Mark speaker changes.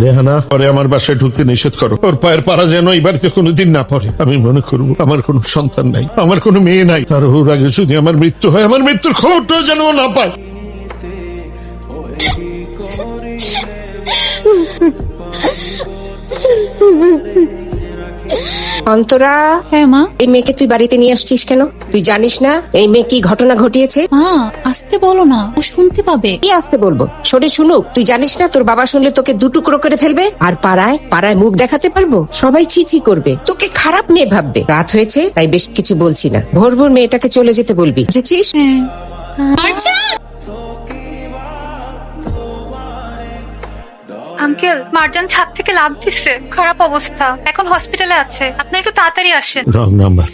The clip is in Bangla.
Speaker 1: রেহানা, পরে আমার বাসায় ঢুকতে নিষেধ করো। ওর পায়ের পাড়া যেন এই বাড়িতে কোনোদিন না পড়ে। আমি মনে করবো আমার কোনো সন্তান নাই, আমার কোনো মেয়ে নাই, আর ওর আগে যদি আমার মৃত্যু হয়, আমার মৃত্যুর খবরটাও যেন ও না পায়।
Speaker 2: অন্তরা,
Speaker 3: হ্যাঁ মা।
Speaker 2: এই মেয়েকে তুই বাড়িতে নিয়ে আসছিস কেন? তুই জানিস না এই মেয়ে কি ঘটনা ঘটিয়েছে?
Speaker 3: মা আসতে বলো না, ও শুনতে পাবে।
Speaker 2: কি আসতে বলবো? শোনে শুনুক। তুই জানিস না তোর বাবা শুনলে তোকে দুটুকরো করে ফেলবে, আর পাড়ায় পাড়ায় মুখ দেখাতে পারবো? সবাই ছি ছি করবে, তোকে খারাপ মেয়ে ভাববে। রাত হয়েছে তাই বেশ কিছু বলছি না। ভোর ভোর মেয়েটাকে চলে যেতে বলবি, বুঝেছিস?
Speaker 4: আঙ্কেল, মারজান ছাদ থেকে লাফ দিচ্ছে, খারাপ অবস্থা, এখন হসপিটালে আছে, আপনি একটু তাড়াতাড়ি আসেন।
Speaker 1: Wrong number.